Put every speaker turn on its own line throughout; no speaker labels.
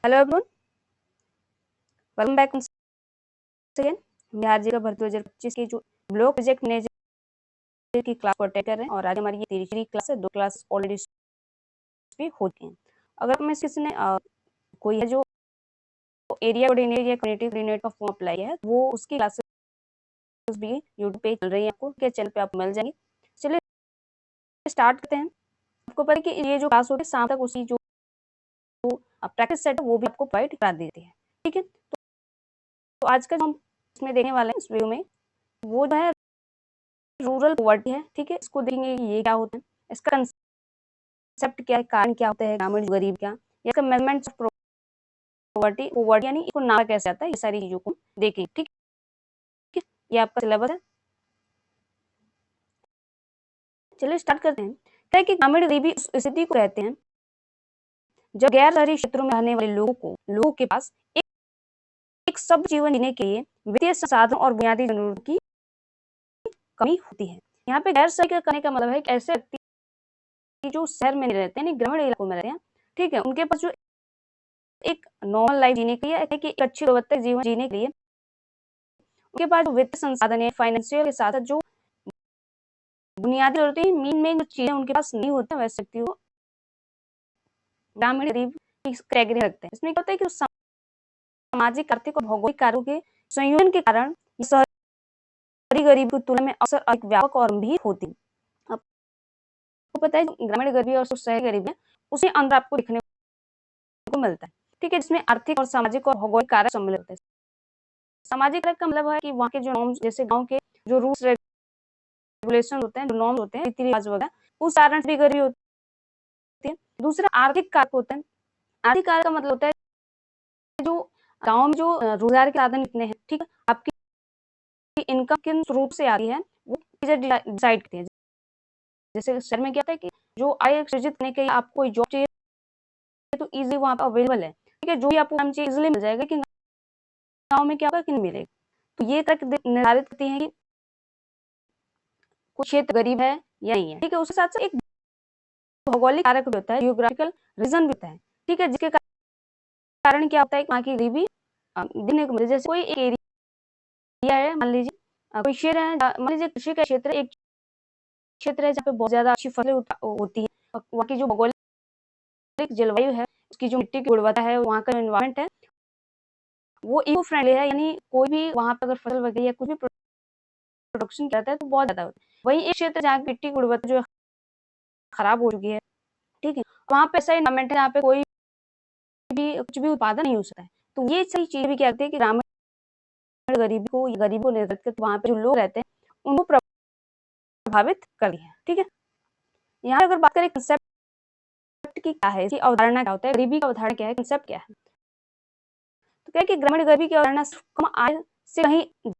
Hello everyone, welcome back once again। Bihar जी का भर्ती 2025 की जो ब्लॉक प्रोजेक्ट मैनेजर की क्लास को अटेंड कर रहे हैं और आज हमारी ये तीसरी क्लास है। 2 क्लास ऑलरेडी भी हो चुकी हैं। अगर में किसी ने कोई है जो एरिया कोऑर्डिनेटर या कम्युनिटी कोऑर्डिनेटर का फॉर्म अप्लाई है, वो उसकी क्लासेस भी यूट्यूब पे चल रही है, आपको के चैनल पे आप मिल जाएंगे। चलिए स्टार्ट करते हैं। आपको पता है कि ये जो क्लास होती है शाम तक उसकी जो प्रैक्टिस सेट है वो भी आपको प्रोवाइड करा देती है। ठीक है, तो आज का जो हम इसमें देखने वाले हैं इस वीडियो में, वो जो है रूरल पॉवर्टी है। ठीक है, इसको देखेंगे कि ये क्या होता है, इसका कंसेप्ट क्या है, कारण क्या होता है, ग्रामीण गरीब क्या, या इसका मेजरमेंट ऑफ पॉवर्टी पॉवर्टी यानी इसको नाम कैसे आता है, ये सारी चीजों को देखेंगे। ठीक है, ये आपका सिलेबस है। चलिए स्टार्ट करते हैं। क्या है कि ग्रामीण गरीबी उस स्थिति को कहते हैं जब गैर शहरी क्षेत्रों में रहने वाले लोगों के पास एक सब जीवन जीने के लिए वित्तीय संसाधन और बुनियादी जरूरतों की कमी होती है। यहाँ पे गैर शहरी करने का मतलब है कि ऐसे व्यक्ति जो शहर में नहीं रहते हैं, ग्रामीण इलाकों में रहते हैं, ठीक है, उनके पास जो एक नॉर्मल लाइफ जीने के लिए, एक अच्छी गुणवत्ता जीवन जीने के लिए उनके पास जो वित्तीय संसाधन है, फाइनेंशियल के साथ जो बुनियादी जरूरतें, मेन जो चीजें उनके पास नहीं होती है, वैसे व्यक्ति को ग्रामीण गरीब की कैटेगरी रखते हैं। इसमें क्या होता है कि सामाजिक, आर्थिक और भौगोलिक कारणों के संयोजन के कारण शहरी गरीब की तुलना में अक्सर अधिक व्यापक और गंभीर होती है। आपको पता है ग्रामीण गरीबी और शहरी गरीबी है, उसी अंतर आपको देखने को मिलता है। ठीक है, जिसमें आर्थिक और सामाजिक और भौगोलिक कारक सम्मिलित होते हैं। सामाजिक कारक का मतलब है कि वहाँ के जो नॉर्म्स, जैसे गांव के जो रूल्स रेगुलेशन होते हैं, जो नॉर्म्स होते हैं, रीति रिवाज वगैरह, उस कारण से भी गरीबी होती है। दूसरा आर्थिक कारक होते हैं। आर्थिक कारक का मतलब होता है जो गाँव में जो रोजगार के साधन इतने हैं, ठीक है, आपकी इनकम किन स्रोत से आ रही है, वो चीजें डिसाइड करती है। जैसे शहर में क्या होता है कि जो आय सृजित करने के लिए आपको कोई जॉब चाहिए तो इजीली वहाँ पे अवेलेबल है। ठीक है, जो भी आपको काम चाहिए इजीली मिल जाएगा, लेकिन गाँव में क्या होगा कि नहीं मिलेगा। तो ये तक निर्धारित करती है कि कोई क्षेत्र गरीब है या नहीं है। ठीक है, उसके साथ-साथ एक भौगोलिक कारक भी होता है, जियोग्राफिकल रीजन भी होता है। ठीक है, जिसके कारण क्या होता है कि वहाँ की गरीबी देखने को मिलती है। जैसे कोई एक एरिया है, मान लीजिए कोई क्षेत्र है, मान लीजिए कृषि का क्षेत्र, एक क्षेत्र है जहाँ पे बहुत ज़्यादा अच्छी फसलें होती हैं। वहाँ की जो भौगोलिक जलवायु है, उसकी जो मिट्टी की गुणवत्ता है, वहाँ का एनवायरनमेंट है, वो इको फ्रेंडली है, यानी कोई भी वहाँ पे अगर फसल वगैरह या कुछ भी प्रोडक्शन किया जाता है तो बहुत ज़्यादा होता है। वहीं एक क्षेत्र जहाँ की मिट्टी की गुणवत्ता जो खराब हो चुकी है, ठीक है, वहाँ पे ऐसा एनवायरनमेंट है जहाँ पे कोई भी कुछ भी उत्पादन नहीं हो सकता है। तो ये सारी चीज़ें भी क्या करती है कि ग्रामीण गरीबी को निर्धारित करके वहाँ पे जो लोग रहते हैं, उनको प्रभावित करती है। ठीक है, यहाँ अगर बात करें कंसेप्ट की, क्या है इसकी अवधारणा, क्या होता है गरीबी का अवधारणा, क्या है कंसेप्ट, क्या है। तो क्या है कि ग्रामीण गरीबी की अवधारणा सिर्फ कम आय से कहीं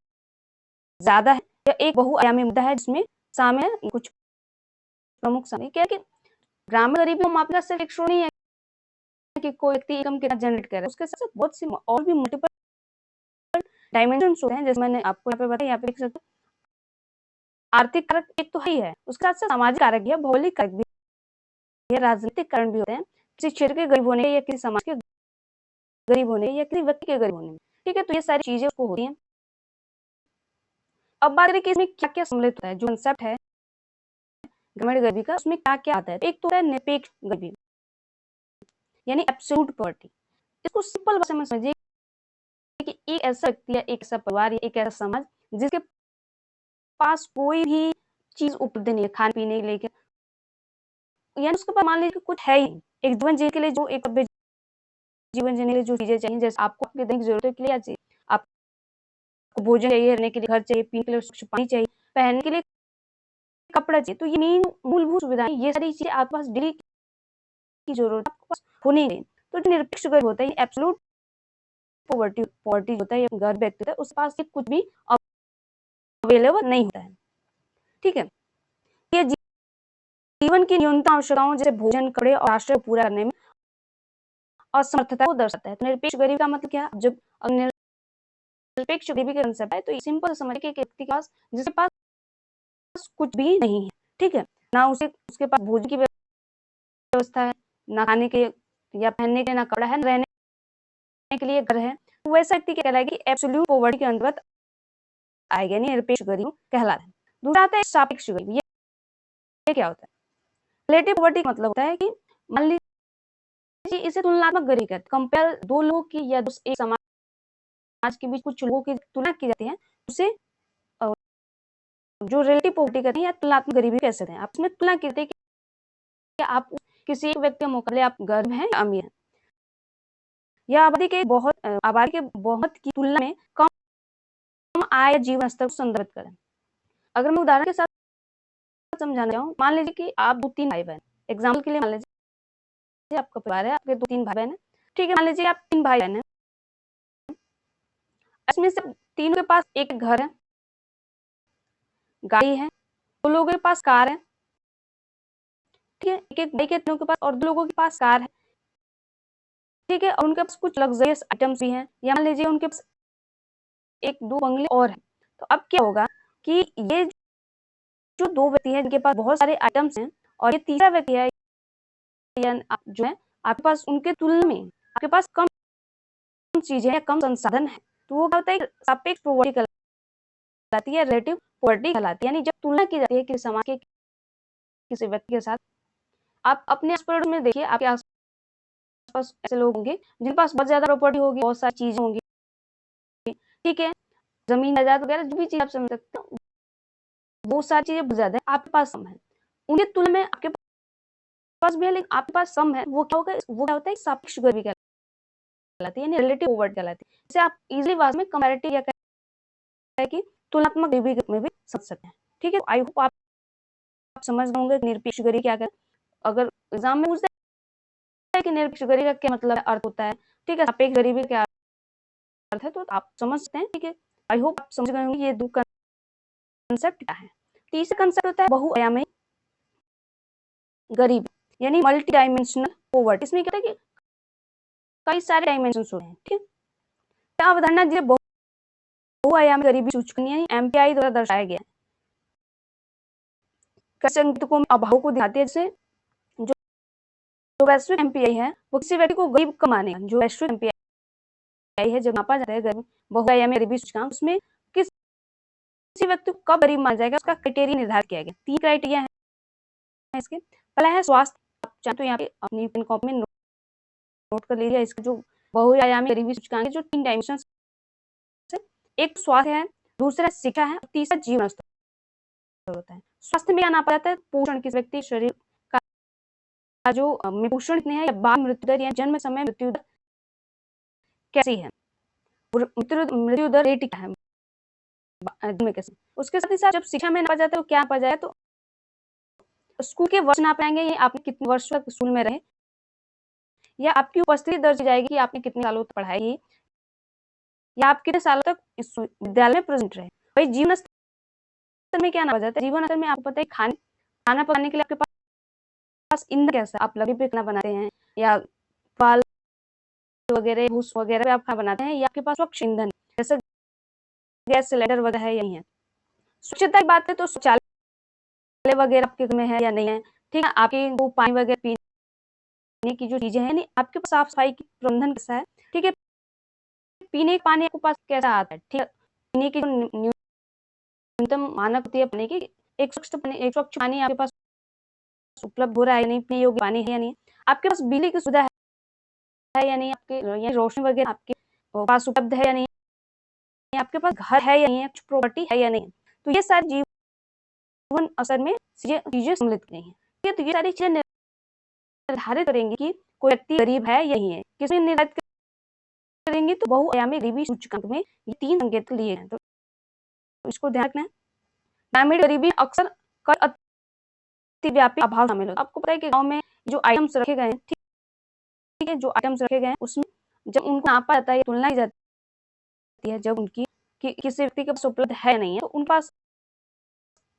ज्यादा है, या एक बहुआयामी मुद्दा है जिसमें शामिल है कुछ प्रमुख शामिल। क्या है कि ग्रामीण गरीबी को मापने का सिर्फ एक शो नहीं है कि कोई व्यक्ति इनकम कितना जनरेट कर रहा है, उसके साथ साथ बहुत सी और भी मल्टीपल डायमेंशंस होते हैं। जैसे मैंने आपको यहाँ पे बताया, यहाँ पे देख सकते हैं आर्थिक कारक एक तो ही है, उसके साथ साथ सामाजिक कारक भी है, भौगोलिक कारक भी है, राजनीतिक कारण भी होते हैं, किसी क्षेत्र के गरीब होने या किसी समाज के गरीब होने या किसी व्यक्ति के गरीब होने। ठीक है, तो ये सारी चीजें उसको होती हैं। अब बात करें कि इसमें क्या क्या सम्मिलित होता है, जो कंसेप्ट है ग्रामीण गरीबी का, उसमें क्या क्या आता है। एक तो है निरपेक्ष गरीबी, यानी एब्सोल्यूट पॉवर्टी। इसको सिंपल भाषा में समझिए कि एक ऐसा व्यक्ति या एक ऐसा परिवार या एक ऐसा समाज जिसके पास कोई भी चीज उपलब्ध नहीं है खाने पीने के लिए, यानी उसके पास मान लीजिए कुछ है ही नहीं। एक जीवन जीने के लिए जो एक जीवन जीने के लिए जो चीजें चाहिए, जैसे आपको अपनी दैनिक जरूरतों के लिए क्या चाहिए, आपको भोजन चाहिए, रहने के लिए घर चाहिए, पीने के लिए स्वच्छ पानी चाहिए, पहनने के लिए कपड़ा चाहिए। तो ये मेन मूलभूत सुविधाएं, ये सारी चीजें आपके पास डेली की जरूरत आपके पास होनी नहीं। तो जो निरपेक्ष गरीब होता है, एब्सोल्यूट पॉवर्टी पॉवर्टी होता है, या गरीब व्यक्ति होता है, उसके पास कुछ भी अवेलेबल नहीं होता है। ठीक है, ये जीवन की न्यूनतम आवश्यकताओं जैसे भोजन, कपड़े और आश्रय को पूरा करने में असमर्थता को दर्शाता है। तो निरपेक्ष गरीबी का मतलब क्या है, जब निरपेक्ष गरीबी का कंसेप्ट है, तो सिंपल समझ के एक व्यक्ति के पास, जिसके पास कुछ भी नहीं है, ठीक है, ना उसे उसके पास भोजन की व्यवस्था है, ना खाने के या पहनने के, ना कपड़ा है, ना रहने के लिए घर है, तो वैसा व्यक्ति क्या कहलाएगी, एब्सोल्यूट पॉवर्टी के अंतर्गत आएगा, यानी निरपेक्ष गरीब कहलाता है। दूसरा आता है सापेक्ष गरीब। ये क्या होता है? रिलेटिव पॉवर्टी का मतलब होता है कि मान लीजिए इसे तुलनात्मक गरीबी कहते हैं। कंपेयर दो लोगों की या एक समाज के बीच कुछ लोगों की तुलना की जाती है, उसे जो रिलेटिव पॉवर्टी कहते हैं या तुलनात्मक गरीबी कह सकते हैं। आप इसमें तुलना करते हैं कि आप किसी एक व्यक्ति के मुकाबले आप गरीब हैं या अमीर हैं, या आबादी के बहुत की तुलना में कम आय या जीवन स्तर को संदर्भित करें। अगर मैं उदाहरण के साथ समझाना चाहूँ, मान लीजिए कि आप 2-3 भाई बहन, एग्जाम्पल के लिए मान लीजिए आपका परिवार है, आपके 2-3 भाई बहन है, ठीक है। मान लीजिए आप 3 भाई बहन है, इसमें से तीनों के पास एक घर है, गाड़ी है, 2 लोगों के पास कार है, ठीक है। एक भाई के तीनों के पास और 2 लोगों के पास कार है, ठीक है, और उनके पास कुछ लग्जरियस आइटम्स भी हैं, या मान लीजिए उनके पास 1-2 बंगले और हैं। तो अब क्या होगा कि ये जो 2 व्यक्ति हैं जिनके पास बहुत सारे आइटम्स हैं, और ये तीसरा व्यक्ति है या आप जो है आपके पास उनके तुलना में आपके पास कम चीजें या कम संसाधन है, तो वो क्या होता है, सापेक्ष पॉवर्टी कहलाती है, रिलेटिव पॉवर्टी कहलाती है। यानी जब तुलना की जाती है किसी समाज के किसी व्यक्ति के साथ, आप अपने आस-पड़ोस में देखिए, आपके आस-पास ऐसे लोग होंगे जिनके पास बहुत ज्यादा प्रॉपर्टी होगी, बहुत सारी चीजें होंगी, ठीक है, जमीन जायदाद वगैरह जो भी चीज आप समझ सकते हो, वो सारी चीजें बहुत ज्यादा है, आपके पास कम है। उनकी तुलना में आपके पास भी है लेकिन आपके पास कम है, वो क्या होगा, वो क्या होता है, सापेक्ष गरीबी कहलाती है, यानी रिलेटिव पॉवर्टी कहलाती है। इसे आप इजीली वास्तव में कंपैरेटिव या है कि तुलनात्मक गरीबी में भी समझ सकते हैं, ठीक है। आई होप आप समझ गए होंगे निरपेक्ष गरीबी क्या है। अगर एग्जाम में पूछता है कि निरपेक्ष गरीबी का क्या मतलब अर्थ होता है, ठीक है, सापेक्ष गरीबी क्या अर्थ है, तो आप समझ सकते हैं, ठीक है। आई होप आप समझ गए होंगे ये 2 कंसेप्ट क्या है। तीसरा कंसेप्ट होता है बहुआयामी गरीबी, यानी मल्टी डायमेंशनल पॉवर्टी। इसमें क्या है कि कई सारे डायमेंशन होते हैं, ठीक है। अवधारणा जिसे बहुआयामी गरीबी सूचकांक यानी एमपीआई द्वारा दर्शाया गया है, संकेतकों में अभाव को दिखाती है। जैसे जो वैश्विक एमपीआई है वो किसी व्यक्ति को गरीब कम मानेगा। जो वैश्विक एमपीआई है, जब मापा जाता है गरीब बहुआयामी गरीबी सूचकांक, उसमें किसी व्यक्ति को कब गरीब माना जाएगा उसका क्राइटेरिया निर्धारित किया गया। 3 क्राइटेरिया है इसके। पहला है स्वास्थ्य, आप चाहे तो यहाँ पे अपनी पेन कॉपी में नोट कर लीजिए। इसका जो बहुआयामी गरीबी सूचकांक है, जो 3 डायमेंशन है, एक स्वास्थ्य है, दूसरा शिक्षा है, तीसरा जीवन स्तर होता है। स्वास्थ्य में क्या नापा जाता है, पोषण, किस व्यक्ति शरीर का जो पोषण कितने हैं, या बाल मृत्यु दर या जन्म समय मृत्यु दर कैसी है, मृत्यु दर रेट क्या है में कैसे। उसके साथ ही साथ जब शिक्षा में नापा जाता है तो क्या नापा जाए, तो स्कूल के वर्ष नापे जाएंगे, आपने कितने वर्ष तक स्कूल में रहे, या आपकी उपस्थिति दर्ज की जाएगी कि आपने कितने सालों तक पढ़ाई की, या आप कितने सालों तक इस विद्यालय में प्रेजेंट रहे। वही जीवन स्तर में क्या नापा जाता है, जीवन स्तर में आपको पता है खाना पकाने के लिए आपके पास ईंधन कैसा, आप लकड़ी पे खाना बनाते हैं, या पाल वगैरह भूस वगैरह पे आप खाना बनाते हैं, या आपके पास स्वच्छ ईंधन जैसे गैस सिलेंडर वगैरह है या नहीं है। स्वच्छता की बात करें तो शौचालय वगैरह आपके घर में है या नहीं है, ठीक है। आपके वो पानी वगैरह पीने की जो चीजें हैं, नहीं आपके पास साफ सफाई की प्रबंधन कैसा है, ठीक है। पीने का पानी आपके पास कैसा आता है, ठीक है। पीने की जो न्यूनतम मानक होती है पानी की, एक स्वच्छ पानी आपके पास उपलब्ध हो रहा है या नहीं, पीने योग्य पानी है या नहीं, आपके पास बिजली की सुविधा है या नहीं, आपके रोशनी वगैरह आपके पास उपलब्ध है या नहीं, आपके पास घर है या नहीं है, कुछ प्रॉपर्टी है या नहीं। तो ये सारी जीवन असर में चीजें सम्मिलित की हैं, ठीक है। तो ये सारी चीजें निर्धारित करेंगे कि कोई व्यक्ति गरीब है या नहीं है। किसमें निर्धारित करेंगे, तो बहुआयामी गरीबी सूचकांक में ये 3 संकेत लिए हैं, तो इसको ध्यान रखना है। ग्रामीण गरीबी अक्सर कर अतिव्यापी अभाव शामिल होता है। आपको पता है कि गांव में जो आइटम्स रखे गए हैं, ठीक है, जो आइटम्स रखे गए हैं उसमें जब उनको नापा जाता है, तुलना की जाती है, जब उनकी किसी व्यक्ति के पास उपलब्ध है नहीं है, तो उनके पास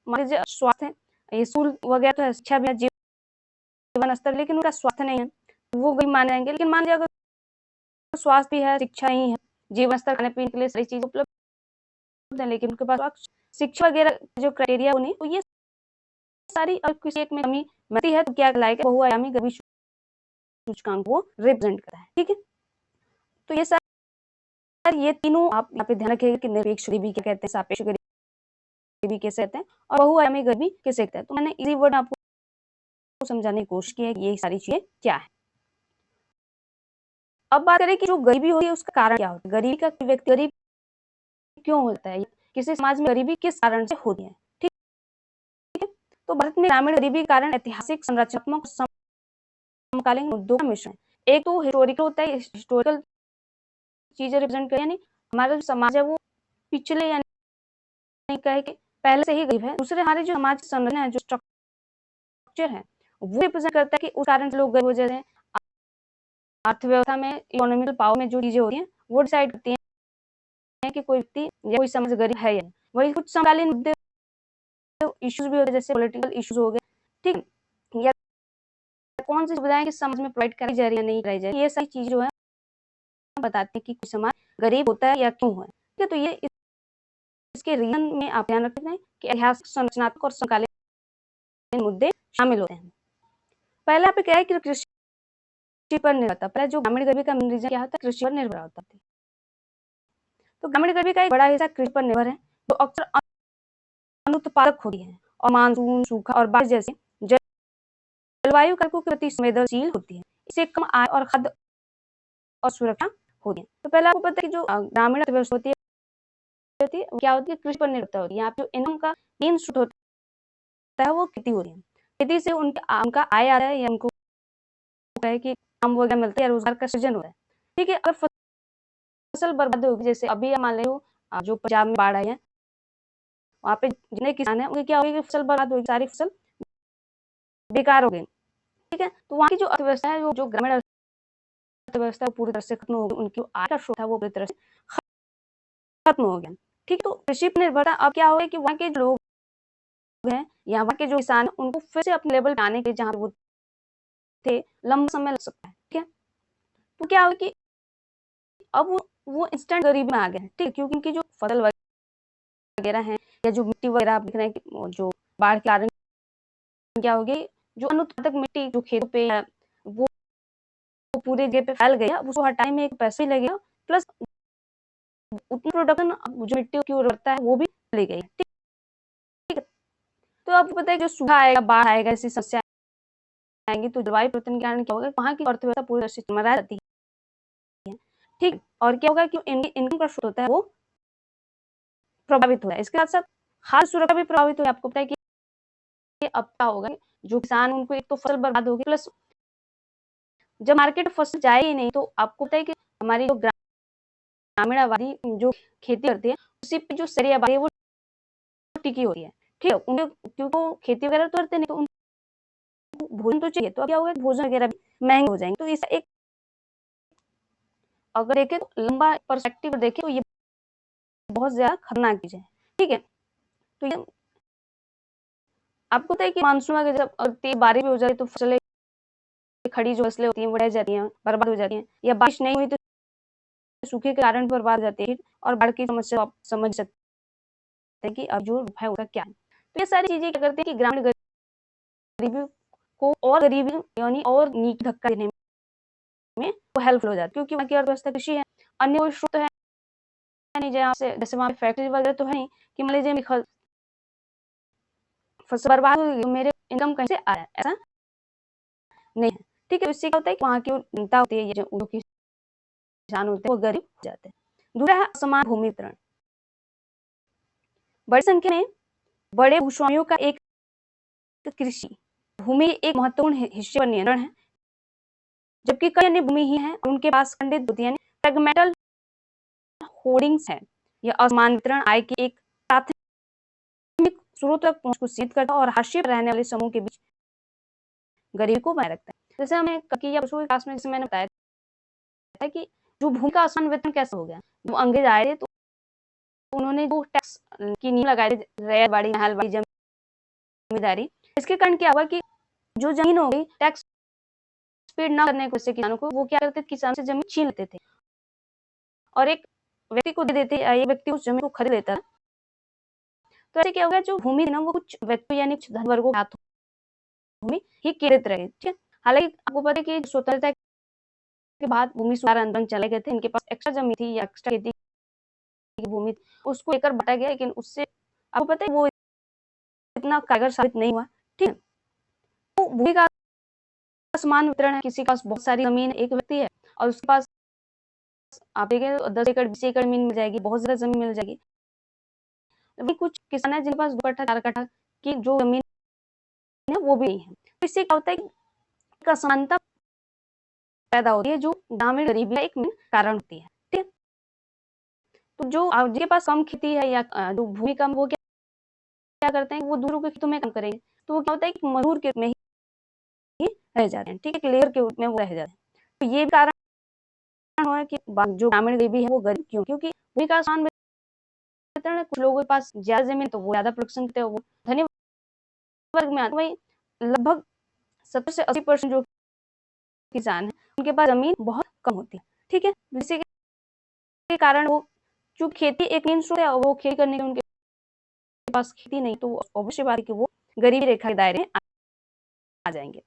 मान लीजिए स्वास्थ्य है, ये स्कूल वगैरह तो है, शिक्षा भी है, जीवन स्तर, लेकिन उनका स्वास्थ्य नहीं है, तो वो गरीब माने जाएंगे। लेकिन मान लीजिए अगर स्वास्थ्य भी है, शिक्षा ही है, जीवन स्तर, खाने पीने के लिए सारी चीज उपलब्ध है, लेकिन उनके पास शिक्षा वगैरह जो क्राइटेरिया नहीं, तो ये सारी किसी एक में कमी मिलती है, तो क्या कहलाएगा, बहुआयामी गरीबी सूचकांक वो रिप्रेजेंट करता है, ठीक है। तो ये तीनों आप यहाँ पे ध्यान रखिएगा कि निरपेक्ष गरीबी क्या कहते हैं, सापेक्ष गरीबी कैसे कहते हैं और बहुआयामी गरीबी किसे कहते हैं। तो मैंने इजी वर्ड आपको समझाने की कोशिश की है कि ये सारी चीजें क्या है। अब बात करें कि जो गरीबी होती है उसका कारण क्या होता है, गरीबी का व्यक्ति गरीब क्यों होता है, किसी समाज में गरीबी किस कारण से होती है। ठीक है, तो भारत में ग्रामीण गरीबी के कारण ऐतिहासिक, संरचनात्मक, समकालीन मुद्दों का मिश्रण है। एक तो हिस्टोरिकल होता है, हिस्टोरिकल चीजें रिप्रेजेंट करें, यानी हमारा जो समाज है वो पिछले यानी कहे कि पहले से ही गरीब है। दूसरे हमारे जो समाज की संरचना है, जो स्ट्रक्चर है, वो रिप्रेजेंट करता है कि उस कारण से लोग गरीब हो जाते हैं। अर्थव्यवस्था में, इकोनॉमिकल पावर में जो चीजें होती हैं वो डिसाइड करती हैं कि कोई व्यक्ति या कोई समाज गरीब है या नहीं। वही कुछ समकालीन मुद्दे, इश्यूज भी होते हैं, जैसे पॉलिटिकल इश्यूज हो गए, ठीक है, या कौन सी सुविधाएं किस समाज में प्रोवाइड कराई जा रही है, नहीं कराई जा रही है, ये सारी चीजें जो है बताते हैं कि कोई समाज गरीब होता है या क्यों है। ठीक है, तो ये इसके रीजन में आप ध्यान रखते हैं कि ऐतिहासिक, संरचनात्मक और समकालीन मुद्दे शामिल होते हैं। पहले आप क्या है कि कृषि पर निर्भरता, पहले जो ग्रामीण गरीबी का मेन रीजन क्या होता है, कृषि पर निर्भर होता है। तो ग्रामीण गरीबी का एक बड़ा हिस्सा कृषि पर निर्भर है, जो अक्सर अनुत्पादक होती है और मानसून, सूखा और बाढ़ जैसे जलवायु कारकों के प्रति संवेदनशील होती है। इससे कम आय और खाद्य असुरक्षा होती है। तो पहले आपको पता है कि जो ग्रामीण अर्थव्यवस्था होती है वो क्या होती है, कृषि पर निर्भरता होती है। यहाँ पे जो इनकम का मेन स्रोत होता है वो खेती होती है। खेती से उनका आय आता है, या उनको है कि काम वगैरह मिलता है या रोजगार का सृजन होता है। ठीक है, अगर फसल बर्बाद होगी, जैसे अभी मान लो जो पंजाब में बाढ़ आई है, वहाँ पे जितने किसान है उनकी क्या होगी कि फसल बर्बाद होगी, सारी फसल बेकार हो गई। ठीक है, तो वहाँ की जो अर्थव्यवस्था है, जो ग्रामीण अर्थव्यवस्था पूरी तरह से खत्म हो गई, उनकी आय का स्रोत था वो पूरी तरह से खत्म हो गया। ठीक, तो कृषि पर निर्भरता अब क्या हो गया कि वहाँ के लोग हैं या वहाँ के जो किसान है उनको फिर से अपने लेवल पे आने के जहाँ वो थे लंबा समय लग सकता है। ठीक है, तो क्या होगा कि अब वो इंस्टेंट गरीबी में आ गए हैं। ठीक है, क्योंकि उनकी जो फसल वगैरह है या जो मिट्टी वगैरह आप देख रहे हैं कि जो बाढ़ के कारण क्या हो गई, जो अनुत्पादक मिट्टी जो खेतों पे है वो पूरे जगह पे फैल गया, उसको हटाने में एक पैसे भी लगेगा, प्लस उतनी प्रोडक्शन जो मिट्टी की उर्वरता है वो भी चली गई। ठीक है, तो आपको पता है जो सूखा आएगा, बाढ़ आएगा, ऐसी समस्या आएंगी, तो जलवायु परिवर्तन के कारण क्या होगा, वहाँ की अर्थव्यवस्था पूरी तरह से चरमरा जाती है। ठीक, और क्या होगा कि इनकम का स्रोत होता है वो प्रभावित हो रहा है। इसके साथ साथ खाद्य सुरक्षा भी प्रभावित हो रही है। आपको पता है कि अब क्या होगा, जो किसान उनको एक तो फसल बर्बाद होगी, प्लस जब मार्केट में फसल जाए ही नहीं, तो आपको पता है कि हमारी जो ग्रामीण आबादी जो खेती करती है उसी पे जो शहरी आबादी है वो टिकी हो रही है। ठीक है, उन्हें क्योंकि खेती वगैरह तो करते नहीं, तो उनको भोजन तो चाहिए, तो अब क्या होगा, भोजन वगैरह भी महंगे हो जाएंगे। तो इस एक अगर देखें तो लंबा पर्सपेक्टिव देखें तो ये बहुत ज्यादा खतरनाक चीज है। ठीक है, तो ये आपको पता है कि मानसून वगैरह जब तेज बारिश भी हो जाती है तो फसलें खड़ी जो फसलें होती हैं वो रह जाती हैं, बर्बाद हो जाती हैं, या बारिश नहीं हुई तो सूखे के कारण बर्बाद हो जाती है। और बाढ़ की समस्या आप समझ सकते हैं कि अब जो है उसका क्या है। तो ये सारी चीजें क्या करती है कि ग्रामीण गरीबी को और गरीबी यानी और नीचे धक्का देने में वो हेल्पफुल हो जाती है, क्योंकि वहाँ की अर्थव्यवस्था कृषि है, अन्य कोई स्रोत है नहीं, जैसे वहाँ पे फैक्ट्री वगैरह तो है नहीं कि मान लीजिए फसल बर्बाद हो गई तो मेरे इनकम कहीं से आया, ऐसा नहीं है। ठीक है, इससे क्या होता है कि वहाँ की जनता होती है, जो किसान होते हैं वो गरीब हो जाते हैं। दूसरा है असमान भूमि वितरण। बड़ी संख्या में बड़े भूस्वामियों का एक कृषि भूमि एक महत्वपूर्ण हिस्से पर नियंत्रण है, जबकि कई अन्य भूमि ही हैं और उनके पास खंडित होती है, फ्रेगमेंटल होर्डिंग्स है। यह असमान वितरण आय की एक प्राथमिक स्रोत तक पहुंच को सीमित करता है और हाशिए पर रहने वाले समूह के बीच गरीबी को बनाए रखता है। जैसे हमें ककी या परसों की क्लास में जैसे मैंने बताया था कि जो भूमि का असमान वितरण कैसे हो गया, जो अंग्रेज आए थे तो उन्होंने जो टैक्स की नींव लगाई थी, रैयतबाड़ी, महलबाड़ी, जमींदारी, इसके कारण क्या हुआ कि जो जमीन हो गई टैक्स पेड ना करने को, किसानों को वो क्या करते थे, किसान से जमीन छीन लेते थे और एक व्यक्ति को दे देते, एक व्यक्ति उस जमीन को खरीद लेता। तो ऐसे क्या हो गया, जो भूमि थी ना वो कुछ व्यक्ति यानी कुछ धन वर्गों के हाथों में ही केंद्रित रहे। ठीक है, हालांकि आपको पता है कि स्वतंत्रता के बाद भूमि सुधार आंदोलन चलाए गए थे। इनके पास एक्स्ट्रा ज़मीन थी या एक्स्ट्रा खेती की भूमि थी, उसको लेकर बाँटा गया, लेकिन उससे आपको पता है वो इतना कारगर साबित नहीं हुआ, ठीक है? तो भूमि का समान वितरण है, किसी के पास बहुत सारी ज़मीन एक व्यक्ति है और उसके पास आप देखें 10 एकड़ 20 एकड़ ज़मीन मिल जाएगी, बहुत ज़्यादा ज़मीन मिल जाएगी। वहीं कुछ किसान हैं जिनके पास 2 कट्ठा 4 कट्ठा की जो ज़मीन है वो भी नहीं है। तो इससे क्या होता है कि एक असमानता पैदा होती है जो ग्रामीण गरीबी का एक मेन कारण होती है, ठीक है? तो जो जिनके पास कम खेती है या जो भूमि कम वो क्या करते हैं वो दूसरों के खेतों में काम करेंगे। तो वो क्या होता है कि मज़दूर के रूप में ही रह जाते हैं, ठीक है? एक लेबर के रूप में वो रह जाते हैं। तो ये कारण हुआ है कि जो ग्रामीण गरीबी है वो गरीब क्यों? क्योंकि भूमि का आसान वितरण है, कुछ लोगों के पास ज़्यादा ज़मीन तो वो ज़्यादा प्रोडक्शन करते हैं, वो धनी वर्ग में आते हैं। वहीं लगभग 70 से 80% जो किसान हैं, उनके पास ज़मीन बहुत कम होती है, ठीक है? जिससे के कारण वो जो खेती एक मेन स्रोत है, वो खेती करने के उनके पास खेती नहीं, तो ऑब्वियस सी बात है कि वो गरीबी रेखा के दायरे में आ जाएँगे।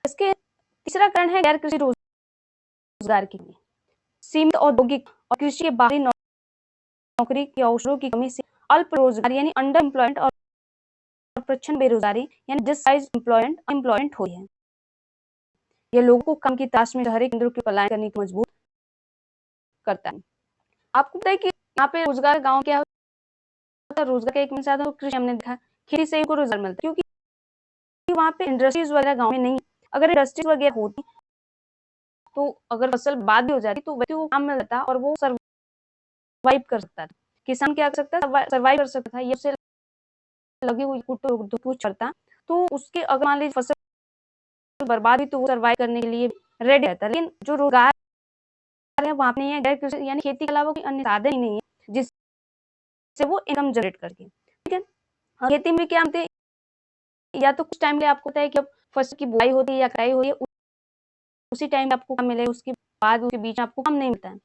इसके तीसरा कारण है गैर कृषि रोज़गार की कमी। सीमित औद्योगिक और कृषि के बाहरी नौकरी के अवसरों की कमी से अल्प रोज़गार यानी अंडर एम्प्लॉयमेंट और प्रच्छन्न बेरोज़गारी यानी डिसगाइज्ड एम्प्लॉयमेंट हुई है। ये लोगों को काम की तलाश में शहरी केंद्रों की पलायन करने की मजबूर करता है। आपको पता है कि यहाँ पे रोज़गार गाँव क्या होता है, रोज़गार का एक मेन साधन तो कृषि हमने देखा, खेती से ही को रोज़गार मिलता है क्योंकि वहाँ पे इंडस्ट्रीज़ वगैरह गाँव में नहीं है। अगर इंडस्ट्रीज़ वगैरह होती तो अगर फसल बर्बाद भी हो जाती तो व्यक्ति को काम मिल जाता और वो सर्वाइव कर सकता था। किसान क्या कर सकता है सर्वाइव कर सकता था, ये उसे लगी हुई कुछ करता तो उसके अगर मान लीजिए फसल बर्बाद हुई तो वो सर्वाइव करने के लिए रेडी रहता। लेकिन जो रोज़गार है वहाँ पे नहीं है, गैर कृषि यानी खेती के अलावा कोई अन्य साधन ही नहीं है जिससे वो इनकम जनरेट करके, ठीक है? खेती में क्या होते हैं या तो कुछ टाइम के लिए आपको पता है कि अब फसल की बुआई होती है या कटाई हुई है, उसी टाइम आपको काम मिलेगा, उसके बाद उसके बीच में आपको काम नहीं मिलता है।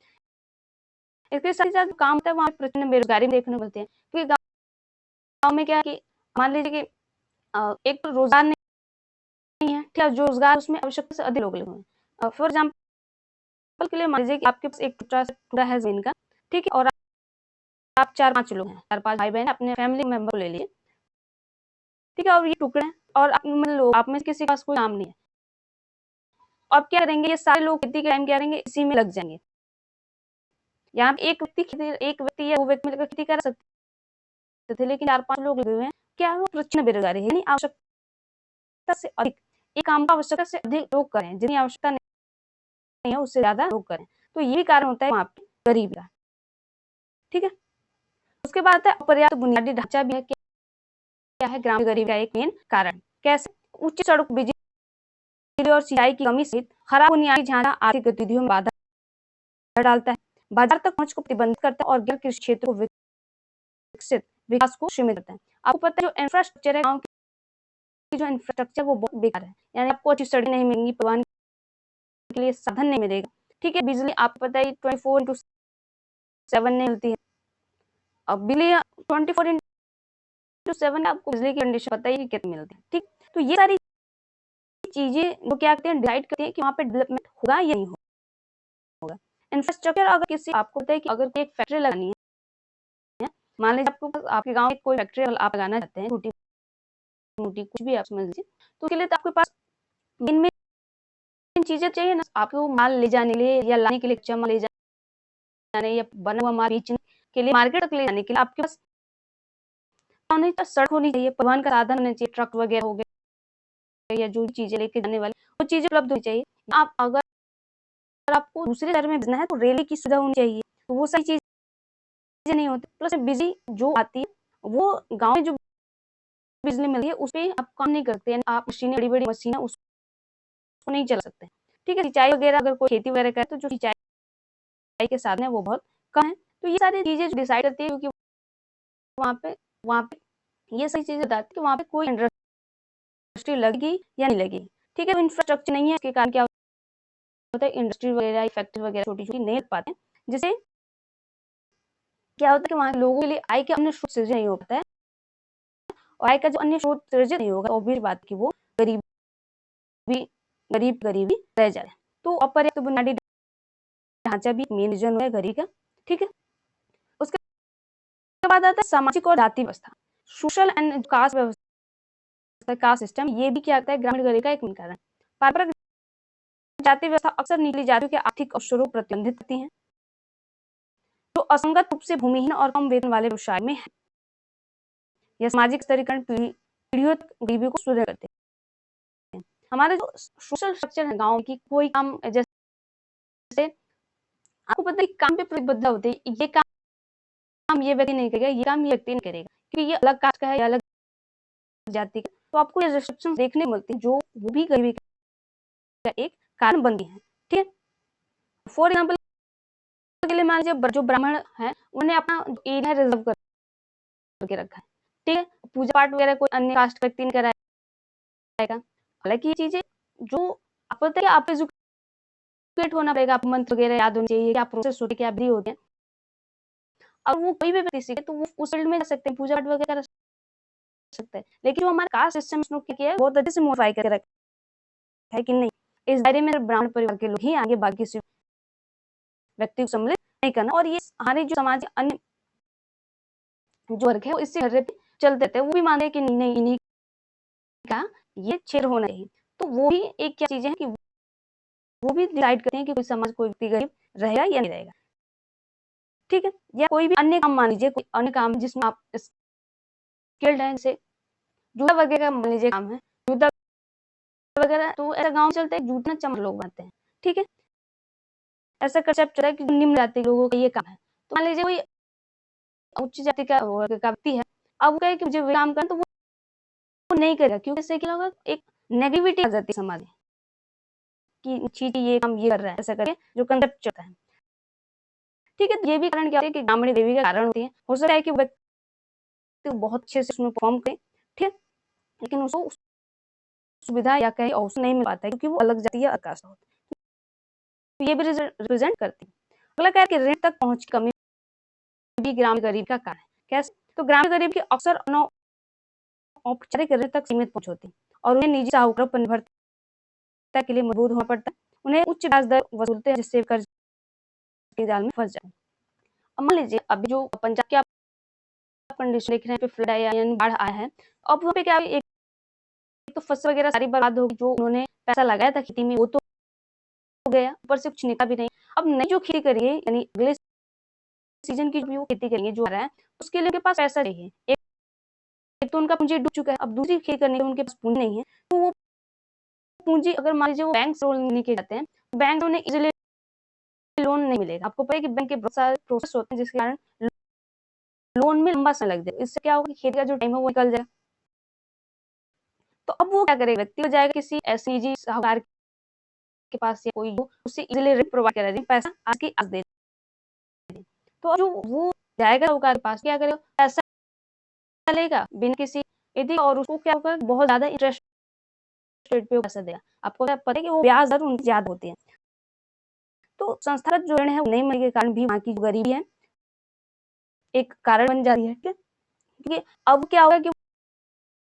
इसके साथ ही साथ काम होता है वहाँ पे प्रचंड बेरोज़गारी देखने को मिलती है। क्योंकि गाँव में क्या है कि मान लीजिए कि एक तो रोज़गार नहीं है, ठीक है? जो रोज़गार उसमें आवश्यकता से अधिक लोग लगे हुए हैं। फॉर एग्ज़ाम्पल के लिए मान लीजिए कि आपके पास एक छोटा-सा टुकड़ा है ज़मीन का, ठीक है? और आप 4-5 लोग हैं, 4-5 भाई-बहन अपने फैमिली मेंबर को ले लिए, ठीक है? और ये टुकड़े हैं और आप में से किसी के पास कोई काम नहीं है। अब क्या करेंगे ये सारे लोग खेती के टाइम क्या करेंगे इसी में लग जाएँगे। यहाँ पे एक व्यक्ति या 2 व्यक्ति मिलकर खेती कर सकते थे, लेकिन 4-5 लोग लगे हुए हैं। क्या है वो प्रचंड बेरोज़गारी है, यानी आवश्यकता से अधिक एक काम को आवश्यकता से अधिक लोग करें, जितनी आवश्यकता नहीं है उससे ज़्यादा लोग करें। तो ये कारण होता है वहाँ पे गरीबी का, ठीक है? उसके बाद आता है अपर्याप्त बुनियादी ढाँचा भी है, क्या है ग्रामीण गरीबी का एक मेन कारण। कैसे? उच्च सड़क, बिजली और सिंचाई की कमी सहित खराब बुनियादी ढाँचा आर्थिक गतिविधियों में बाधा डालता है, बाजार तक पहुँच को प्रतिबंधित करता है और गैर कृषि क्षेत्रों को विकसित विकास को सीमित करता है। आपको पता है जो इंफ्रास्ट्रक्चर है गाँव की जो इंफ्रास्ट्रक्चर वो बहुत बेकार है, यानी आपको अच्छी सड़कें नहीं मिलेंगी, परिवहन के लिए साधन नहीं मिलेगा, ठीक है? बिजली आपको पता है 24/7 नहीं मिलती है। अब बिजली 24/7 आपको बिजली की कंडीशन पता ही है कितनी मिलती है, ठीक? तो ये सारी चीज़ें वो क्या करते हैं डिसाइड करते हैं कि वहाँ पे डेवलपमेंट होगा या नहीं होगा। इंफ्रास्ट्रक्चर अगर किसी आपको पता है कि अगर कोई एक फैक्ट्री लगानी है, मान लीजिए आपके गाँव में कोई फैक्ट्री आप लगाना चाहते हैं, छोटी-मोटी कुछ भी आप समझ लीजिए, तो उसके लिए तो आपके पास मेन चीज़ें चाहिए ना, आपको माल ले जाने के लिए या लाने के लिए कच्चा माल ले जाने या बना हुआ माल बेचने के लिए मार्केट तक ले जाने के लिए आपके पास होनी तो सड़क होनी चाहिए, परिवहन का साधन होना चाहिए, ट्रक वगैरह हो गए या जो भी चीज़ें लेके जाने वाली, वो चीज़ें उपलब्ध होनी चाहिए। आप अगर आपको दूसरे शहर में भेजना है तो रेल की सुविधा होनी चाहिए, तो वो सारी चीज़ें नहीं होती। प्लस बिजली जो आती है, वो गाँव में जो बिजली मिलती है, उसपे आप काम नहीं करते हैं, आप मशीनें बड़ी-बड़ी मशीनें उसको नहीं चला सकते। ठीक है, सिंचाई वगैरह अगर कोई खेती वगैरह करे तो जो सिंचाई के साधन है वो बहुत कम है। तो ये सारी चीज़ें जो डिसाइड करती है क्योंकि वहाँ पे ये सारी चीज़ें बताती है कि वहाँ पे कोई इंडस्ट्री लगेगी या नहीं लगेगी। ठीक है, तो इंफ्रास्ट्रक्चर नहीं है इसके कारण क्या होता है इंडस्ट्री वगैरह, फैक्ट्री वगैरह छोटी-छोटी नहीं लग पाते हैं, जिससे क्या होता है कि वहाँ के लोगों के लिए आय के अन्य स्रोत सृजन नहीं हो पाता है और आय का जो अन्य स्रोत सृजित नहीं होगा, ऑब्वियस बात है कि वो गरीबी गरीबी रह जाए। तो अपर्याप्त बुनियादी ढांचा भी मेन रीजन है गरीबी का। ठीक है, उसके बाद आता है सामाजिक और जाति व्यवस्था, सोशल एंड कास्ट व्यवस्था, कास्ट सिस्टम। ये भी क्या आता है ग्रामीण गरीबी का एक मुख्य कारण। पारंपरिक जाति व्यवस्था अक्सर निचली जातियों के आर्थिक अवसरों को प्रतिबंधित करती है, जो असंगत रूप से भूमिहीन और कम वेतन वाले व्यवसाय में है। यह सामाजिक स्तरीकरण पीढ़ियों तक गरीबी को सुदृढ़ करते हैं। हमारे जो सोशल स्ट्रक्चर है गांव की, कोई काम जैसे आपको पता है काम पे प्रतिबद्ध होते हैं, ये काम ये व्यक्ति नहीं करेगा, ये काम ये व्यक्ति नहीं करेगा, क्योंकि ये अलग कास्ट का है या अलग जाति का। तो आपको ये रिस्ट्रिक्शन देखने को मिलती है, जो वो भी गरीबी का एक कारण बनती है। ठीक है, फॉर एग्जाम्पल के लिए मान लीजिए जो ब्राह्मण है उन्हें अपना एरिया रिजर्व करके रखा है। ठीक है, पूजा पाठ वगैरह कोई अन्य कास्ट व्यक्ति नहीं कराएगा। हालांकि ये चीजें जो आपको पता है आप एजुकेट होना पड़ेगा, आप मंत्र वगैरह याद होने चाहिए, क्या प्रोसेस होते हैं, क्या विधि होते हैं। अब वो कोई भी व्यक्ति सीखे तो वो उस फील्ड में जा सकते हैं, पूजा पाठ वगैरह कर सकते हैं। लेकिन जो हमारा कास्ट सिस्टम किया है बहुत अच्छे से मॉडिफाई करके रखा है कि नहीं, इस दायरे में ब्राह्मण परिवार के लोग ही आगे, बाकी किसी व्यक्ति को सम्मिलित नहीं करना। और ये हमारे जो समाज अन्य जो वर्ग है वो इससे घर पे चलते थे, वो भी मानते हैं कि नहीं इन्हीं का ये क्षेत्र होना चाहिए। तो वो भी एक क्या चीजें हैं कि वो भी डिसाइड करते हैं कि कोई समाज कोई व्यक्ति गरीब रहेगा या नहीं रहेगा। ठीक है, या कोई भी अन्य काम, मान लीजिए कोई अन्य काम जिसमें आप स्किल्ड हैं, जैसे जूता वगैरह मान लीजिए काम है, जूता वगैरह, तो ऐसा गाँव चलता है जूता चमक लोग बनाते हैं। ठीक है, ऐसा कंसेप्ट चला है कि निम्न जाति के लोगों का ये काम है। तो मान लीजिए कोई उच्च जाति का व्यक्ति है, अब वो कहे कि मुझे काम करना, तो वो नहीं करेगा, क्योंकि इससे क्या होगा, एक नेगेटिविटी आ जाती है समाज में कि छी ये काम ये कर रहा है, ऐसा करके जो कंसेप्ट चलता है। ठीक है, ये भी कारण क्या है कि ग्रामीण गरीबी का कारण होती है। हो सकता है कि व्यक्ति बहुत अच्छे से उसमें परफॉर्म करे, ठीक है, लेकिन उसको सुविधा या कहीं अवसर नहीं मिल पाता है, क्योंकि वो अलग जाति या कास्ट होती है। तो ये भी रिप्रेजेंट करती है। अगला क्या है कि ऋण तक पहुंच की कमी भी ग्रामीण गरीबी का कारण है। कैसे? तो ग्रामीण गरीब की अक्सर औपचारिक ऋण तक सीमित पहुंच होती है और उन्हें निजी साहूकारों पर निर्भरता के लिए मजबूर होना पड़ता है। उन्हें उच्च ब्याज दर वसूलते हैं, जिससे कर्ज के जाल में फंस जाए। अब मान लीजिए अभी जो पंजाब के आप कंडीशन देख रहे हैं, फ्लड आया यानी बाढ़ आया है, अब वहाँ पे क्या एक तो फसल वगैरह सारी बर्बाद होगी, जो उन्होंने पैसा लगाया था खेती में वो तो हो गया, ऊपर से कुछ निकला भी नहीं। अब नई जो खेती करिए यानी अगले सीजन की जो खेती करेंगे जो आ रहा है, उसके लिए उनके पास पैसा चाहिए। एक तो उनका पूंजी डूब चुका है, अब दूसरी खेती करने के उनके पास पूंजी नहीं है, तो वो पूंजी अगर मान लीजिए वो बैंक से लोन लेके जाते हैं, तो बैंक उन्हें इजीली लोन नहीं मिलेगा। आपको पता है कि बैंक के बहुत सारे प्रोसेस होते हैं जिसके कारण लोन में लंबा समय लग जाए। इससे क्या होगा कि खेती का जो टाइम है वो निकल जाएगा। तो अब वो क्या करेगा, व्यक्ति को जाएगा किसी ऐसे निजी साहूकार के पास या कोई जो उससे इजीली ऋण प्रोवाइड करा दे, पैसा आज की आज दे दे। तो जो वो जाएगा साहूकार के पास, क्या करेगा, पैसा लेगा बिना किसी यदि, और उसको क्या होगा, बहुत ज्यादा इंटरेस्ट रेट पे पैसा देगा। आपको पता है कि वो ब्याज दर उनकी ज्यादा होती है। तो संस्थागत जो ऋण है वो नहीं मिलने के कारण भी वहाँ की जो गरीबी है एक कारण बन जाती है। ठीक है, क्योंकि अब क्या होगा कि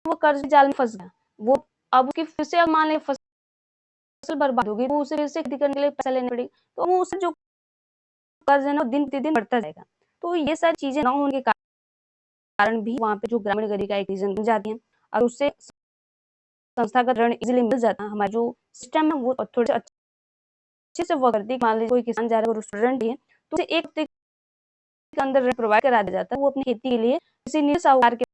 वो कर्ज जाल में फंस गया, वो अब उसकी फिर से, अब मान लें फसल बर्बाद होगी, तो उसे फिर से खेती करने के लिए पैसा लेने पड़ेगा, तो वो उससे जो कर्ज है ना दिन प्रतिदिन बढ़ता जाएगा। तो ये सारी चीजें ना होने के कारण भी वहाँ पे जो ग्रामीण गरीबी का एक रीजन बन जाती है, और उससे संस्थागत ऋण इजीली मिल जाता है। हमारा जो सिस्टम है वो थोड़े अच्छे से वर्क करती है। मान लीजिए कोई किसान जा रहा है और स्टूडेंट ही है, तो उसे एक हफ्ते के अंदर ऋण प्रोवाइड करा दिया जाता है। वो अपनी खेती के लिए किसी निजी साहूकार के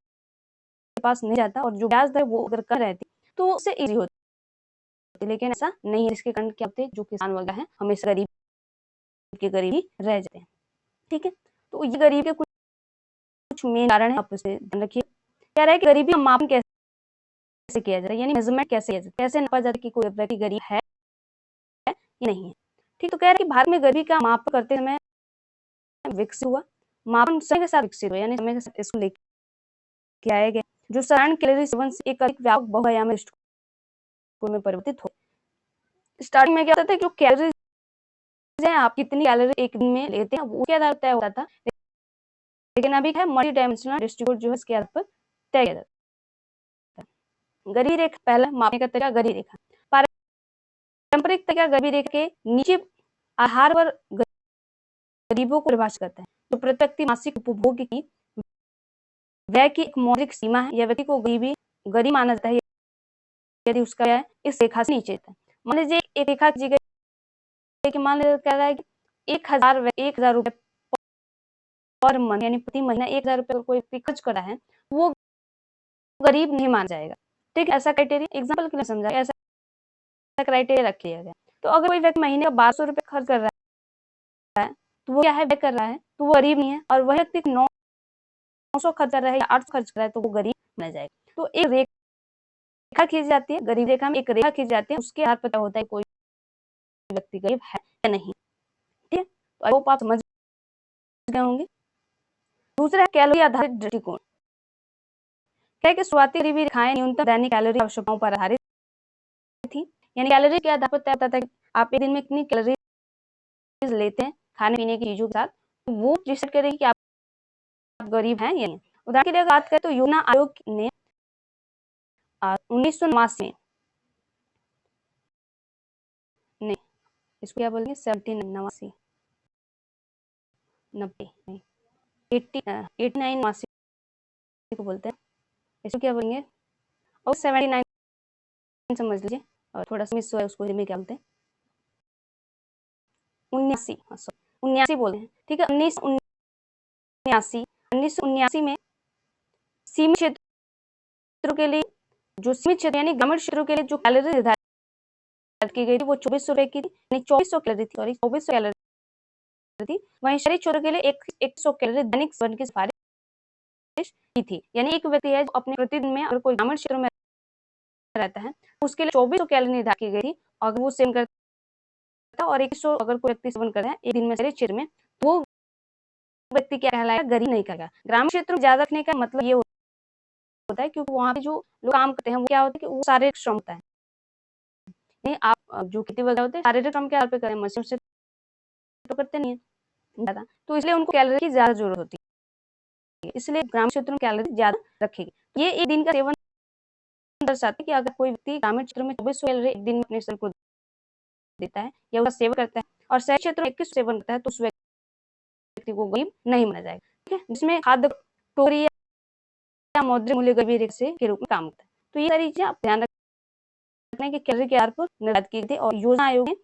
पास नहीं जाता, और जो ब्याज दर वो अगर कम रहती तो उससे इजी होती, लेकिन ऐसा नहीं है। इसके कारण क्या होते हैं, जो किसान वगैरह है हमेशा गरीब के गरीब ही रह जाते हैं। ठीक है, तो ये गरीब के कुछ मेन कारण है, आप उसे ध्यान रखिए। कह रहा है कि गरीबी का मापन कैसे किया जाए, यानी मेजरमेंट कैसे किया जाए, कैसे नापा जाता है कि कोई व्यक्ति गरीब है या नहीं है। ठीक, तो कह रहा है कि भारत में गरीबी का मापन करते समय विकसित हुआ, मापन समय के साथ विकसित हुआ, यानी समय के साथ इसको लेके आया गया, जो साधारण कैलोरी सेवन से एक अधिक व्यापक बहुआयामी दृष्टिकोण में परिवर्तित हो। स्टार्टिंग में क्या होता था कि जो कैलोरीज है, आप कितनी कैलोरी एक दिन में लेते हैं वो क्या आधार तय होता था, लेकिन अभी है मल्टी डायमेंशनल दृष्टिकोण जो है इसके आधार पर तय किया जाता है। गरीबी रेखा पहला मापने का तरीका, गरीबी रेखा पारंपरिक तरीका गरीबी रेखा के नीचे आधार पर गरीबों को परिभाषित करता है, जो प्रति व्यक्ति मासिक उपभोग की व्यय की एक मौद्रिक सीमा है। यह व्यक्ति को गरीब माना जाता है यदि उसका व्यय इस रेखा से नीचे है। मान लीजिए एक रेखा कीजिए कि मान लीजिए कह रहा है कि 1000 रुपए पर मंथ यानी प्रति महीना 1000 रुपए कोई व्यक्ति खर्च कर रहा है, वो गरीब नहीं माना जाएगा। ठीक है, ऐसा क्राइटेरिया एग्जाम्पल के लिए समझा, ऐसा क्राइटेरिया रख लिया गया। तो अगर कोई व्यक्ति महीने का 1200 रुपए खर्च कर रहा है, तो वो क्या है, व्यय कर रहा है, तो वो गरीब नहीं है। और वह व्यक्ति 900 खर्च कर रहा है या 800 खर्च कर रहा है, तो वो गरीब माना जाएगा। तो एक रेखा खींची जाती है, गरीब रेखा में एक रेखा खींची जाती है, उसके आधार पर पता होता है कोई व्यक्ति गरीब है या नहीं। ठीक है, तो आई होप आप समझ गए होंगे। दूसरा है कैलोरी आधारित दृष्टिकोण। क्या है कि शुरुआती गरीबी रेखाएं न्यूनतम दैनिक कैलोरी आवश्यकताओं पर आधारित थी, यानी कैलोरी के आधार पर तय होता था कि आप एक दिन में कितनी कैलोरी लेते हैं खाने पीने की चीजों के साथ, तो वो डिसाइड करेगी कि आप गरीब हैं या नहीं। उदाहरण के लिए अगर बात करें तो योजना आयोग ने 1989 में, नहीं इसको क्या बोलेंगे, 1789 90 नहीं 89 89 को बोलते हैं, इसको क्या बोलेंगे, और 79 समझ लीजिए, और थोड़ा सा मिस हुआ है उसको में क्या बोलते हैं, 79 बोलते हैं। ठीक है, 1979 में सीमित क्षेत्रों के लिए, जो सीमित क्षेत्र यानी ग्रामीण क्षेत्रों के लिए जो कैलोरी निर्धारित की गई थी वो 2400 रुपए की थी, यानी 2400 कैलोरी थी, सॉरी 2400 कैलोरी थी। वहीं शहरी क्षेत्रों के लिए 100 कैलोरी दैनिक सेवन की सिफारिश की थी। यानी एक व्यक्ति है जो अपने प्रतिदिन में अगर कोई ग्रामीण क्षेत्रों में रहता है, उसके लिए 2400 कैलोरी निर्धारित की गई थी। अगर वो सेवन करता और 100 अगर कोई व्यक्ति सेवन करता है एक दिन में शहरी क्षेत्र में, तो वो व्यक्ति क्या कहलाएगा, गरीब नहीं कहलाएगा। ग्रामीण क्षेत्र में ज्यादा रखने का मतलब ये होता है क्योंकि वहाँ पे जो लोग काम करते हैं वो क्या होता है कि वो शारीरिक श्रम होता है। नहीं, आप जो खेती वगैरह होते हैं शारीरिक श्रम के आधार पर करें, मशीन से तो करते नहीं है ज्यादा, तो इसलिए उनको कैलोरी की ज्यादा जरूरत होती है, इसलिए ग्रामीण क्षेत्रों में कैलोरी ज्यादा रखेगी। ये एक दिन का सेवन दर्शाता है कि अगर कोई व्यक्ति ग्रामीण क्षेत्र में 2400 कैलोरी एक दिन में अपने शरीर को देता है या उसका सेवन करता है और शहरी क्षेत्र में 2100 सेवन करता है, तो उस व्यक्ति को गरीब नहीं माना जाएगा। ठीक है, जिसमें खाद्य टोकरी या मौद्रिक मूल्य गरीबी रेखा के रूप में काम करता है। तो ये सारी चीजें आप ध्यान रखने की कैलोरी के आधार पर निर्धारित की गई थी। और योजना आयोग ने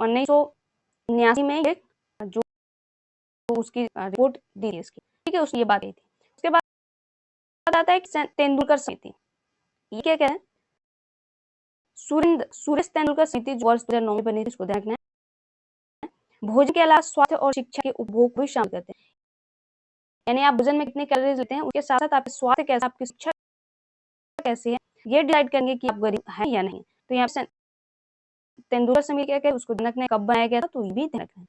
1979 में एक जो उसकी रिपोर्ट दी थी इसकी, ठीक है, उसकी ये बात थी। उसके बाद आता है तेंदुलकर समिति। ये क्या है, सुरेश तेंदुलकर समिति जो वर्ष 2009 में बनी थी, इसको ध्यान रखना है। भोजन के अलावा स्वास्थ्य और शिक्षा के उपभोग भी शामिल करते हैं, यानी आप भोजन में कितने कैलोरीज लेते हैं, उसके साथ साथ आपका स्वास्थ्य कैसा, आपकी शिक्षा कैसी है, ये डिसाइड करेंगे कि आप गरीब हैं या नहीं। तो यहाँ पे तेंदुलकर समिति क्या है, उसको ध्यान रखना है, कब बनाया गया था, तो ये भी ध्यान रखना है।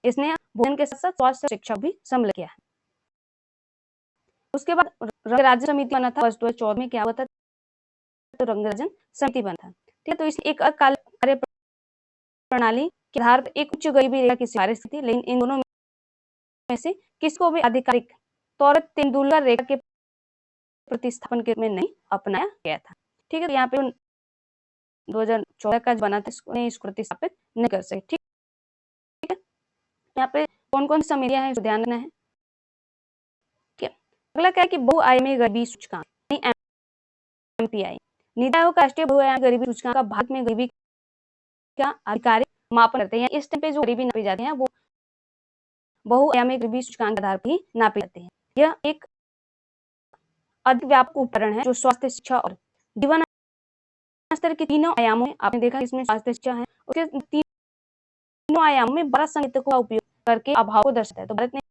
इसने भोजन के साथ साथ स्वास्थ्य शिक्षा भी सम्मिलित किया है। उसके बाद रंग राज्य समिति बना था वर्ष 2014 में, क्या हुआ था, तो रंग राज्य समिति बना था। ठीक है, तो इस एक कार्य प्रणाली के आधार पर एक उच्च गरीबी रेखा की सिफारिश थी, लेकिन इन दोनों में से किसको भी आधिकारिक तौर पर तेंदुलकर रेखा के प्रतिस्थापन के रूप में नहीं अपनाया गया था। ठीक है, तो यहाँ पे 2014 का बना था, इसको प्रतिस्थापित नहीं कर सके। ठीक है, यहाँ पे कौन कौन सी समितियां हैं, ध्यान रखना है। ठीक है, अगला क्या है कि बहुआयामी गरीबी सूचकांक MPI, नीति आयोग का राष्ट्रीय बहुआयामी गरीबी सूचकांक का भारत में गरीबी का आधिकारिक मापन करते हैं। इस टाइम पे जो गरीबी नापी जाती है वो बहुआयामी गरीबी सूचकांक के आधार पर ही नापी जाती है। यह एक अधिक व्यापक उपकरण है जो स्वास्थ्य, शिक्षा और जीवन स्तर के तीनों आयामों में, आपने देखा इसमें स्वास्थ्य, शिक्षा है, उसके तीनों आयामों में 12 संकेतकों का उपयोग करके अभाव को दर्शाता है। तो भारत ने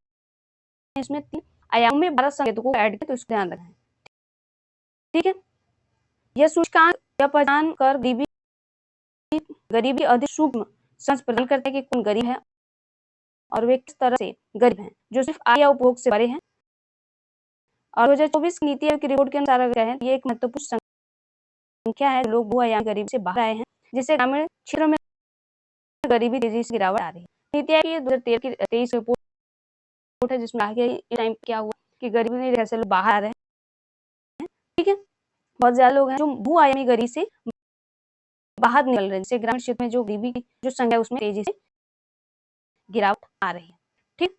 इसमें 3 आयामों में 12 संकेतकों को ऐड किया, तो इसको ध्यान रखना है। ठीक है, यह सूचकांक यह पहचान कर गरीबी अधिक सूक्ष्म समझ प्रदान करता है कि कौन गरीब है और वे किस तरह से गरीब हैं, जो सिर्फ आय या उपभोग से परे हैं। और 2024 की नीति आयोग की रिपोर्ट के अनुसार क्या है, ये एक महत्वपूर्ण संख्या है, लोग बहुआयामी गरीबी से बाहर आए हैं, जिससे ग्रामीण क्षेत्रों में गरीबी तेजी से गिरावट आ रही है। नीति आयोग की 2023 रिपोर्ट है, जिसमें कहा गया इस टाइम क्या हुआ कि गरीबी की वजह से लोग बाहर आ रहे हैं। ठीक है, बहुत ज्यादा लोग हैं जो बहुआयामी गरीबी से बाहर निकल रहे हैं, जैसे ग्रामीण क्षेत्र में जो गरीबी की जो संख्या उसमें तेजी से गिरावट आ रही है। ठीक,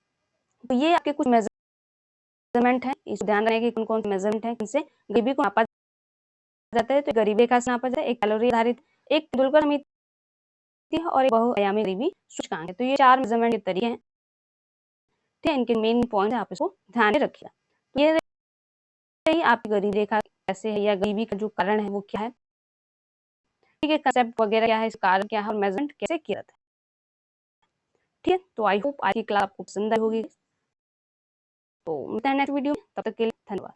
तो ये आपके कुछ मेजरमेंट है, इस ध्यान रखें कि कौन कौन से मेजरमेंट है, जिनसे गरीबी को नापा जाता है। तो गरीबी रेखा से नापा जाता है, एक कैलोरी आधारित, एक तेंदुलकर समिति है और एक बहुआयामी गरीबी सूचकांक है। तो ये 4 मेजरमेंट के तरीके हैं। ठीक है, इनके मेन पॉइंट आप इसको ध्यान में रखिएगा। तो ये रही आपकी गरीबी रेखा कैसे है या गरीबी का जो कारण है वो क्या है। ठीक है, कंसेप्ट वगैरह क्या है, इसका कारण क्या है और मेजरमेंट कैसे किया जाता है। ठीक है, तो आई होप आज की क्लास आपको पसंद आई होगी। तो मिलते हैं नेक्स्ट वीडियो में, तब तक के लिए धन्यवाद।